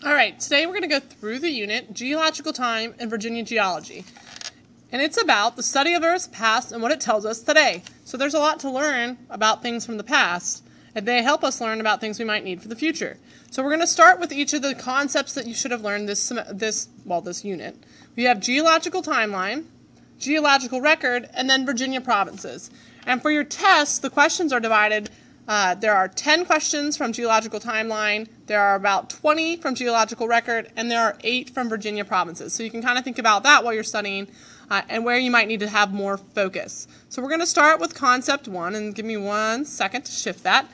All right, today we're going to go through the unit, Geological Time in Virginia Geology. And it's about the study of Earth's past and what it tells us today. So there's a lot to learn about things from the past, and they help us learn about things we might need for the future. So we're going to start with each of the concepts that you should have learned this unit. We have geological timeline, geological record, and then Virginia provinces. And for your test, the questions are divided. There are 10 questions from geological timeline, there are about 20 from geological record, and there are 8 from Virginia provinces. So you can kind of think about that while you're studying and where you might need to have more focus. So we're going to start with concept 1, and give me 1 second to shift that.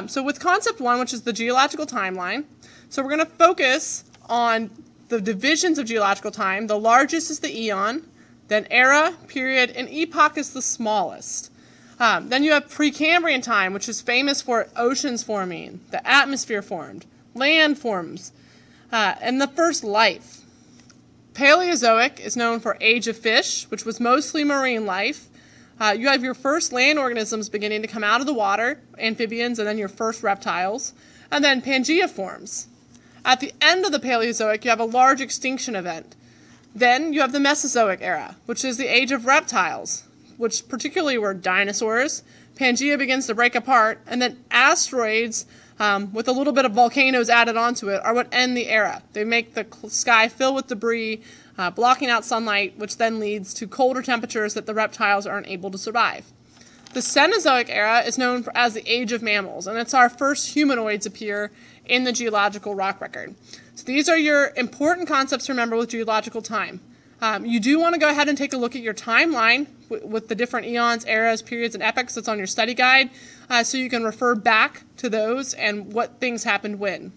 So with concept 1, which is the geological timeline, so we're going to focus on the divisions of geological time. The largest is the eon, then era, period, and epoch is the smallest. Then you have Precambrian time, which is famous for oceans forming, the atmosphere formed, land forms, and the first life. Paleozoic is known for age of fish, which was mostly marine life. You have your first land organisms beginning to come out of the water, amphibians, and then your first reptiles. And then Pangea forms. At the end of the Paleozoic, you have a large extinction event. Then you have the Mesozoic era, which is the age of reptiles, which particularly were dinosaurs. Pangea begins to break apart, and then asteroids, with a little bit of volcanoes added onto it, are what end the era. They make the sky fill with debris, blocking out sunlight, which then leads to colder temperatures that the reptiles aren't able to survive. The Cenozoic era is known as the age of mammals, and it's our first humanoids appear in the geological rock record. So these are your important concepts to remember with geological time. You do want to go ahead and take a look at your timeline with the different eons, eras, periods, and epochs that's on your study guide, so you can refer back to those and what things happened when.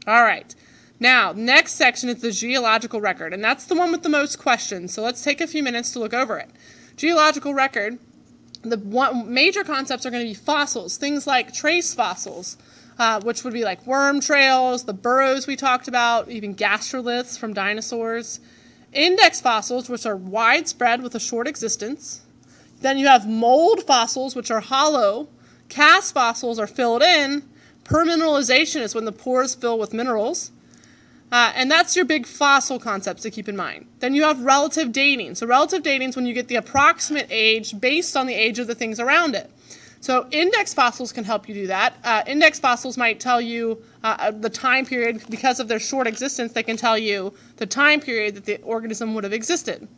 All right. Now, next section is the geological record, and that's the one with the most questions, so let's take a few minutes to look over it. Geological record, the major concepts are going to be fossils, things like trace fossils, which would be like worm trails, the burrows we talked about, even gastroliths from dinosaurs. Index fossils, which are widespread with a short existence. Then you have mold fossils, which are hollow. Cast fossils are filled in. Permineralization is when the pores fill with minerals. And that's your big fossil concepts to keep in mind. Then you have relative dating. So relative dating is when you get the approximate age based on the age of the things around it. So index fossils can help you do that. Index fossils might tell you the time period. Because of their short existence, they can tell you the time period that the organism would have existed.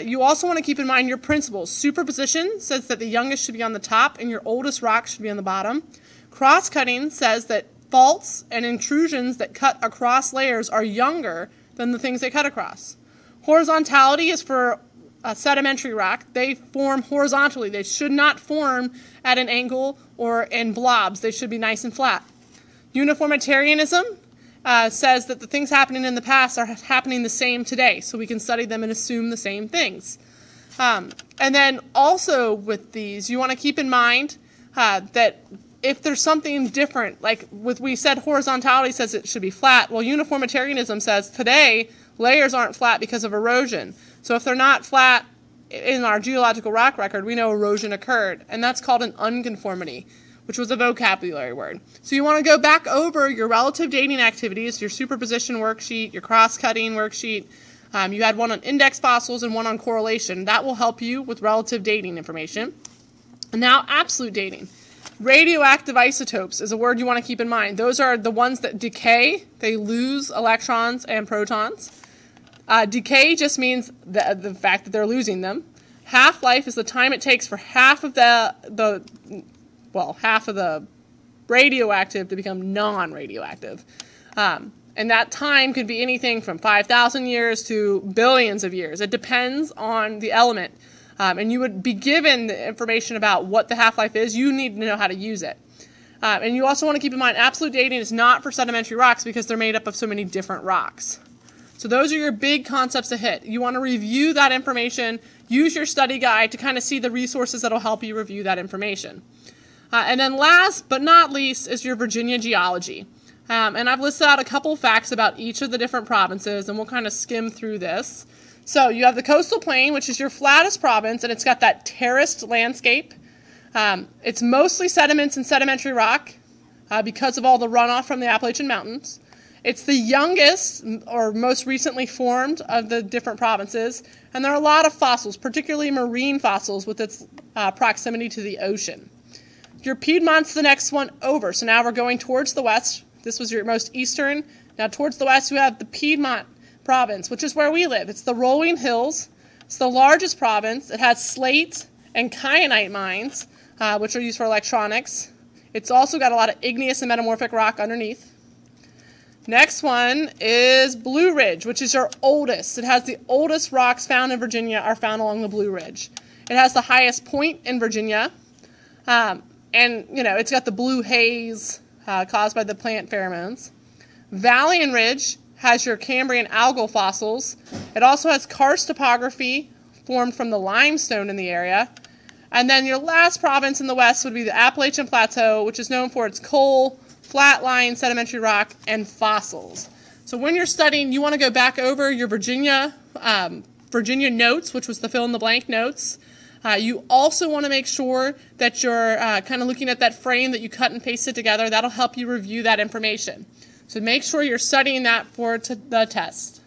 You also want to keep in mind your principles. Superposition says that the youngest should be on the top and your oldest rock should be on the bottom. Cross-cutting says that faults and intrusions that cut across layers are younger than the things they cut across. Horizontality is for sedimentary rock. They form horizontally. They should not form at an angle or in blobs. They should be nice and flat. Uniformitarianism says that the things happening in the past are happening the same today, so we can study them and assume the same things. And then also with these, you want to keep in mind that if there's something different, like we said horizontality says it should be flat, well, uniformitarianism says today layers aren't flat because of erosion. So if they're not flat in our geological rock record, we know erosion occurred, and that's called an unconformity, which was a vocabulary word. So you want to go back over your relative dating activities, your superposition worksheet, your cross-cutting worksheet. You had one on index fossils and one on correlation. That will help you with relative dating information. And now absolute dating. Radioactive isotopes is a word you want to keep in mind. Those are the ones that decay. They lose electrons and protons. Decay just means the fact that they're losing them. Half-life is the time it takes for half of the radioactive to become non-radioactive. And that time could be anything from 5,000 years to billions of years. It depends on the element. And you would be given the information about what the half-life is. You need to know how to use it. And you also want to keep in mind absolute dating is not for sedimentary rocks because they're made up of so many different rocks. So those are your big concepts to hit. You want to review that information, use your study guide to kind of see the resources that will help you review that information. And then last but not least is your Virginia geology. And I've listed out a couple facts about each of the different provinces, and we'll kind of skim through this. So you have the coastal plain, which is your flattest province, and it's got that terraced landscape. It's mostly sediments and sedimentary rock because of all the runoff from the Appalachian Mountains. It's the youngest or most recently formed of the different provinces, and there are a lot of fossils, particularly marine fossils with its proximity to the ocean. Your Piedmont's the next one over, so now we're going towards the west. This was your most eastern. Now towards the west, you have the Piedmont province, which is where we live. It's the rolling hills. It's the largest province. It has slate and kyanite mines, which are used for electronics. It's also got a lot of igneous and metamorphic rock underneath. Next one is Blue Ridge, which is your oldest. It has the oldest rocks found in Virginia are found along the Blue Ridge. It has the highest point in Virginia, and it's got the blue haze caused by the plant pheromones. Valley and Ridge has your Cambrian algal fossils. It also has karst topography formed from the limestone in the area. And then your last province in the west would be the Appalachian Plateau, which is known for its coal, flat-lying sedimentary rock, and fossils. So when you're studying, you want to go back over your Virginia notes, which was the fill-in-the-blank notes. You also want to make sure that you're kind of looking at that frame that you cut and pasted together. That'll help you review that information. So make sure you're studying that for the test.